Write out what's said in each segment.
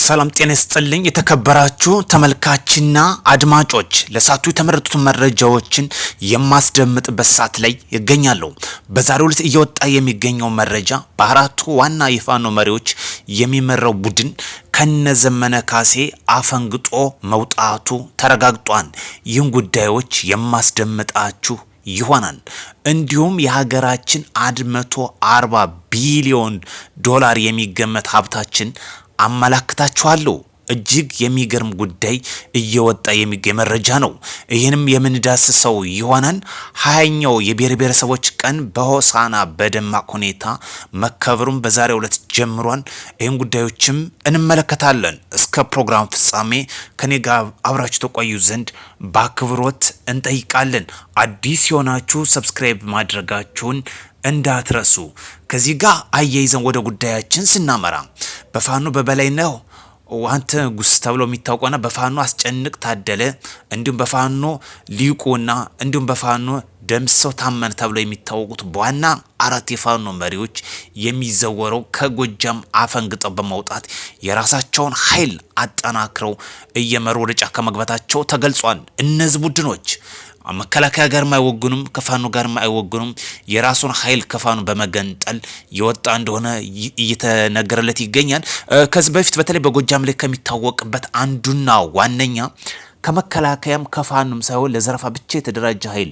ሰላም ጤና ይስጥልኝ የተከበራችሁ ተመልካችና አድማጮች ለሳቱ የተመረጡት መረጃዎችን የማስደምጥበት ሰዓት ላይ ይገኛሉ። በዛሬው ዕለት እየወጣ የሚገኘው መረጃ በአራቱ ዋና የፋኖ መሪዎች የሚመራው ቡድን ከነዘመነ ካሴ አፈንግጦ መውጣቱ ተረጋግጧል። ይህን ጉዳዮች የማስደምጣችሁ ይሆናል። እንዲሁም የሀገራችን 140 ቢሊዮን ዶላር የሚገመት ሀብታችን አመላክታችኋለሁ። እጅግ የሚገርም ጉዳይ እየወጣ የሚገኝ መረጃ ነው። ይህንም የምንዳስሰው ይሆናል። 20ኛው የብሔር ብሔረሰቦች ቀን በሆሳና በደማቅ ሁኔታ መከበሩን በዛሬው ዕለት ጀምሯል። ይህን ጉዳዮችም እንመለከታለን። እስከ ፕሮግራም ፍጻሜ ከኔ ጋር አብራችሁ ተቆዩ ዘንድ በአክብሮት እንጠይቃለን። አዲስ የሆናችሁ ሰብስክራይብ ማድረጋችሁን እንዳትረሱ። ከዚህ ጋር አያይዘን ወደ ጉዳያችን ስናመራ በፋኖ በበላይነህ ዋንተ ጉስ ተብሎ የሚታወቀውና በፋኖ አስጨንቅ ታደለ እንዲሁም በፋኖ ሊቁና እንዲሁም በፋኖ ደምሰው ታመነ ተብሎ የሚታወቁት በዋና አራት የፋኖ መሪዎች የሚዘወረው ከጎጃም አፈንግጠው በመውጣት የራሳቸውን ኃይል አጠናክረው እየመሩ ወደ ጫካ መግባታቸው ተገልጿል። እነዚህ ቡድኖች መከላከያ ጋር ማይወግኑም ከፋኖ ጋር ማይወግኑም የራሱን ኃይል ከፋኖ በመገንጠል የወጣ እንደሆነ እየተነገረለት ይገኛል። ከዚህ በፊት በተለይ በጎጃም ላይ ከሚታወቅበት አንዱና ዋነኛ ከመከላከያም ከፋኖም ሳይሆን ለዘረፋ ብቻ የተደራጀ ኃይል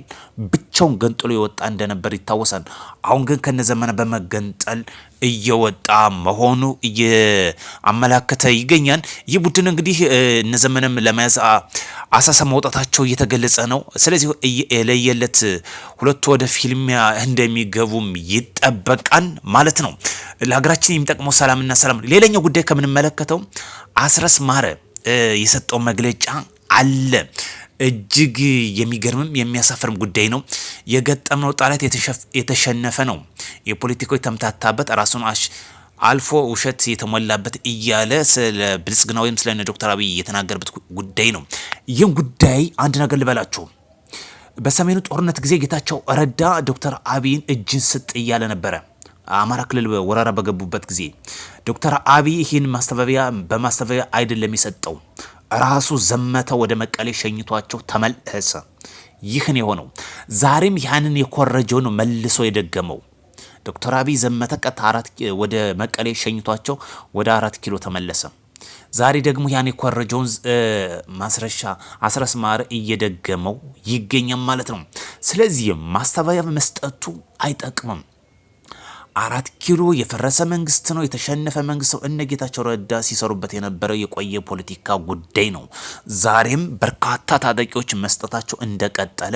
ብቻውን ገንጥሎ የወጣ እንደነበር ይታወሳል። አሁን ግን ከነዘመነ በመገንጠል እየወጣ መሆኑ እያመላከተ ይገኛል። ይህ ቡድን እንግዲህ እነዘመነም ለመያዝ አሳሳ መውጣታቸው እየተገለጸ ነው። ስለዚህ የለየለት ሁለቱ ወደ ፊልሚያ እንደሚገቡም ይጠበቃል ማለት ነው። ለሀገራችን የሚጠቅመው ሰላምና ሰላም። ሌላኛው ጉዳይ ከምንመለከተው አስረስ ማረ የሰጠው መግለጫ አለ። እጅግ የሚገርምም የሚያሳፍርም ጉዳይ ነው። የገጠመው ጠላት የተሸነፈ ነው። የፖለቲካዊ ተምታታበት ራሱን አልፎ ውሸት የተሞላበት እያለ ስለ ብልጽግና ወይም ስለ ዶክተር አብይ የተናገረበት ጉዳይ ነው። ይህን ጉዳይ አንድ ነገር ልበላችሁ። በሰሜኑ ጦርነት ጊዜ ጌታቸው ረዳ ዶክተር አብይን እጅን ስጥ እያለ ነበረ። አማራ ክልል ወረራ በገቡበት ጊዜ ዶክተር አብይ ይህን በማስተባበያ አይደለም የሰጠው፣ ራሱ ዘመተ ወደ መቀሌ ሸኝቷቸው ተመለሰ። ይህን የሆነው ዛሬም ያንን የኮረጀው ነው መልሶ የደገመው። ዶክተር አብይ ዘመተ ወደ መቀሌ ሸኝቷቸው ወደ 4 ኪሎ ተመለሰ። ዛሬ ደግሞ ያን የኮረጀውን ማስረሻ አስረስ ማረ እየደገመው ይገኛል ማለት ነው። ስለዚህ ማስተባበያ መስጠቱ አይጠቅምም። 4 ኪሎ የፈረሰ መንግስት ነው፣ የተሸነፈ መንግስት ነው። እነ ጌታቸው ረዳ ሲሰሩበት የነበረው የቆየ ፖለቲካ ጉዳይ ነው። ዛሬም በርካታ ታጣቂዎች መስጠታቸው እንደቀጠለ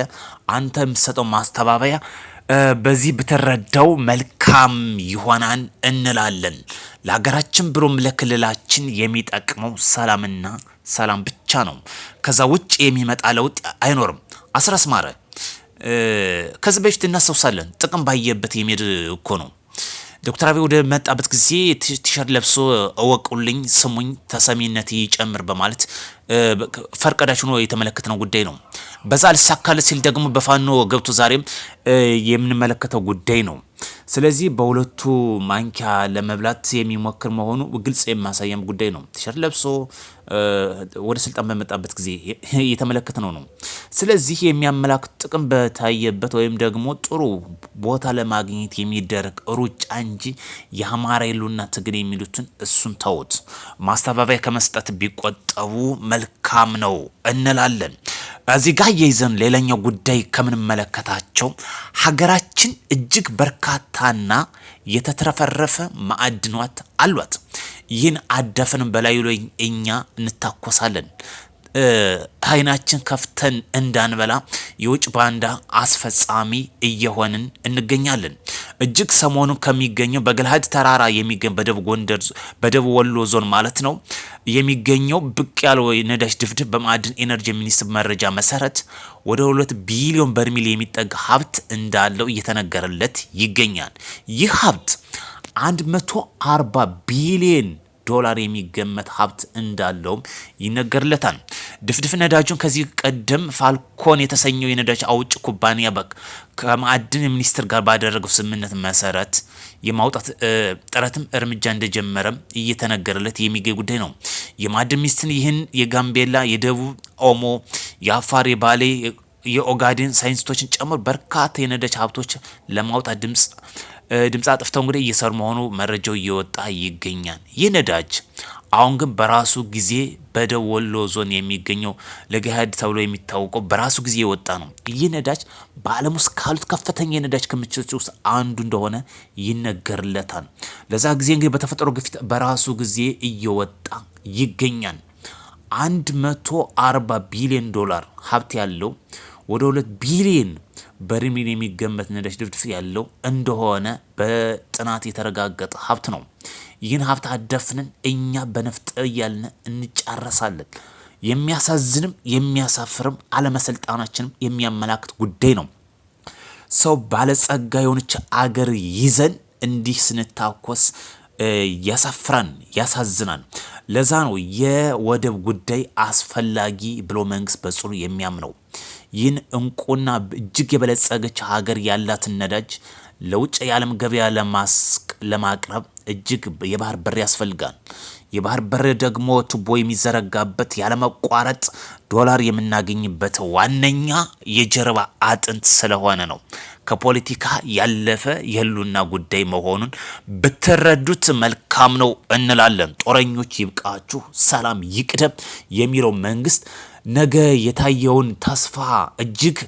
አንተ የምትሰጠው ማስተባበያ በዚህ ብትረዳው መልካም ይሆናል እንላለን። ለሀገራችን ብሎም ለክልላችን የሚጠቅመው ሰላምና ሰላም ብቻ ነው። ከዛ ውጭ የሚመጣ ለውጥ አይኖርም። አስረስ ማረ ከዚህ በፊት እናስታውሳለን። ጥቅም ባየበት የሚሄድ እኮ ነው። ዶክተር አብይ ወደ መጣበት ጊዜ ቲሸርት ለብሶ እወቁልኝ፣ ስሙኝ፣ ተሰሚነት ይጨምር በማለት ፈርቀዳሽ ሆኖ የተመለከተው ጉዳይ ነው። በዛ አልሳካለት ሲል ደግሞ በፋኖ ገብቶ ዛሬም የምንመለከተው ጉዳይ ነው። ስለዚህ በሁለቱ ማንኪያ ለመብላት የሚሞክር መሆኑ ግልጽ የሚያሳየም ጉዳይ ነው። ቲሸርት ለብሶ ወደ ስልጣን በመጣበት ጊዜ የተመለከተው ነው። ስለዚህ የሚያመላክት ጥቅም በታየበት ወይም ደግሞ ጥሩ ቦታ ለማግኘት የሚደረግ ሩጫ እንጂ የአማራ የሉና ትግል የሚሉትን እሱን ተውት። ማስተባበያ ከመስጠት ቢቆጠቡ መልካም ነው እንላለን። እዚህ ጋር የይዘን ሌላኛው ጉዳይ ከምንመለከታቸው ሀገራችን እጅግ በርካታና የተትረፈረፈ ማዕድናት አሏት። ይህን አዳፍን በላዩ ላይ እኛ እንታኮሳለን። አይናችን ከፍተን እንዳንበላ የውጭ ባንዳ አስፈጻሚ እየሆንን እንገኛለን። እጅግ ሰሞኑን ከሚገኘው በገልሃድ ተራራ የሚገኝ በደቡብ ወሎ ዞን ማለት ነው የሚገኘው ብቅ ያለው ነዳጅ ድፍድፍ በማዕድን ኢነርጂ ሚኒስቴር መረጃ መሰረት ወደ 2 ቢሊዮን በርሜል የሚጠጋ ሀብት እንዳለው እየተነገረለት ይገኛል። ይህ ሀብት 140 ቢሊዮን ዶላር የሚገመት ሀብት እንዳለውም ይነገርለታል። ድፍድፍ ነዳጁን ከዚህ ቀደም ፋልኮን የተሰኘው የነዳጅ አውጭ ኩባንያ ከማዕድን ሚኒስቴር ጋር ባደረገው ስምምነት መሰረት የማውጣት ጥረትም እርምጃ እንደጀመረም እየተነገረለት የሚገኝ ጉዳይ ነው። የማዕድን ሚኒስቴር ይህን የጋምቤላ፣ የደቡብ ኦሞ፣ የአፋር፣ የባሌ፣ የኦጋዴን ሳይንቲስቶችን ጨምሮ በርካታ የነዳጅ ሀብቶች ለማውጣት ድምፅ አጥፍተው እንግዲህ እየሰሩ መሆኑ መረጃው እየወጣ ይገኛል። ይህ ነዳጅ አሁን ግን በራሱ ጊዜ በደቡብ ወሎ ዞን የሚገኘው ለገሃድ ተብሎ የሚታወቀው በራሱ ጊዜ የወጣ ነው። ይህ ነዳጅ በዓለም ውስጥ ካሉት ከፍተኛ የነዳጅ ክምችቶች ውስጥ አንዱ እንደሆነ ይነገርለታል። ለዛ ጊዜ እንግዲህ በተፈጥሮ ግፊት በራሱ ጊዜ እየወጣ ይገኛል። 140 ቢሊዮን ዶላር ሀብት ያለው ወደ 2 ቢሊዮን በርሜል የሚገመት ነዳጅ ድፍድፍ ያለው እንደሆነ በጥናት የተረጋገጠ ሀብት ነው። ይህን ሀብት አደፍነን እኛ በነፍጥ እያልን እንጫረሳለን። የሚያሳዝንም የሚያሳፍርም አለመሰልጣናችንም የሚያመላክት ጉዳይ ነው። ሰው ባለጸጋ የሆነች አገር ይዘን እንዲህ ስንታኮስ ያሳፍራን፣ ያሳዝናል። ለዛ ነው የወደብ ጉዳይ አስፈላጊ ብሎ መንግስት በጽኑ የሚያምነው። ይህን እንቁና እጅግ የበለጸገች ሀገር ያላትን ነዳጅ ለውጭ የዓለም ገበያ ለማቅረብ እጅግ የባህር በር ያስፈልጋል። የባህር በር ደግሞ ቱቦ የሚዘረጋበት ያለመቋረጥ ዶላር የምናገኝበት ዋነኛ የጀርባ አጥንት ስለሆነ ነው። ከፖለቲካ ያለፈ የህሉና ጉዳይ መሆኑን ብትረዱት መልካም ነው እንላለን። ጦረኞች ይብቃችሁ፣ ሰላም ይቅደም የሚለው መንግስት ነገ የታየውን ተስፋ እጅግ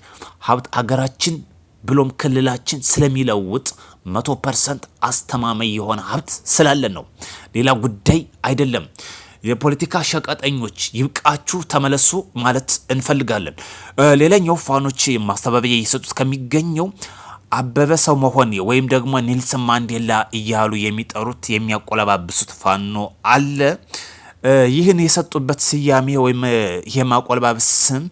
ሀብት አገራችን ብሎም ክልላችን ስለሚለውጥ 100% አስተማማኝ የሆነ ሀብት ስላለን ነው። ሌላ ጉዳይ አይደለም። የፖለቲካ ሸቀጠኞች ይብቃችሁ፣ ተመለሱ ማለት እንፈልጋለን። ሌላኛው ፋኖች ማስተባበያ እየሰጡት ከሚገኘው አበበ ሰው መሆን ወይም ደግሞ ኔልሰን ማንዴላ እያሉ የሚጠሩት የሚያቆለባብሱት ፋኖ አለ። ይህን የሰጡበት ስያሜ ወይም የማቆለባበስ ስም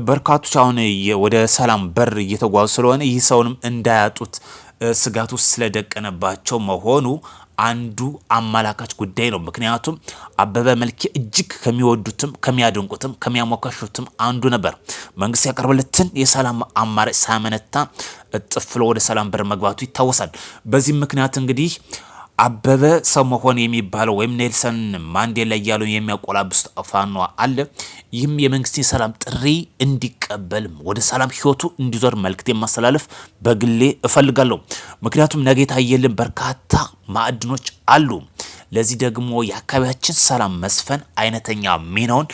በርካቶች አሁን ወደ ሰላም በር እየተጓዙ ስለሆነ ይህ ሰውንም እንዳያጡት ስጋት ውስጥ ስለደቀነባቸው መሆኑ አንዱ አመላካች ጉዳይ ነው። ምክንያቱም አበበ መልኬ እጅግ ከሚወዱትም ከሚያደንቁትም ከሚያሞካሹትም አንዱ ነበር። መንግስት ያቀርበለትን የሰላም አማራጭ ሳያመነታ ጥፍሎ ወደ ሰላም በር መግባቱ ይታወሳል። በዚህ ምክንያት እንግዲህ አበበ ሰው መሆን የሚባለው ወይም ኔልሰን ማንዴላ እያሉ የሚያቆላብሱት ፋኖ አለ። ይህም የመንግስት የሰላም ጥሪ እንዲቀበል ወደ ሰላም ህይወቱ እንዲዞር መልክት የማስተላለፍ በግሌ እፈልጋለሁ። ምክንያቱም ነገ የታየልን በርካታ ማዕድኖች አሉ። ለዚህ ደግሞ የአካባቢያችን ሰላም መስፈን አይነተኛ ሚናውን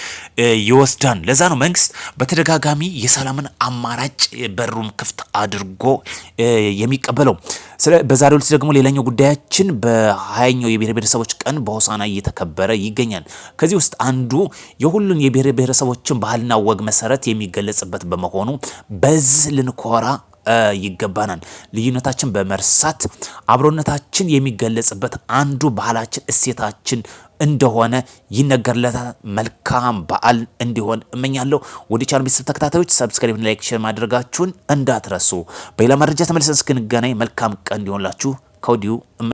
ይወስዳል። ለዛ ነው መንግስት በተደጋጋሚ የሰላምን አማራጭ በሩን ክፍት አድርጎ የሚቀበለው። በዛሬው ዕለት ደግሞ ሌላኛው ጉዳያችን በ20ኛው የብሔር ብሔረሰቦች ቀን በሆሳና እየተከበረ ይገኛል። ከዚህ ውስጥ አንዱ የሁሉን የብሔር ብሔረሰቦችን ባህልና ወግ መሰረት የሚገለጽበት በመሆኑ በዚህ ልንኮራ ይገባናል። ልዩነታችን በመርሳት አብሮነታችን የሚገለጽበት አንዱ ባህላችን እሴታችን እንደሆነ ይነገርለታል። መልካም በዓል እንዲሆን እመኛለሁ። ወደ ቻናል ቤተሰብ ተከታታዮች ሰብስክራይብ፣ ላይክ፣ ሼር ማድረጋችሁን እንዳትረሱ። በሌላ መረጃ ተመልሰን እስክንገናኝ መልካም ቀን እንዲሆንላችሁ ከወዲሁ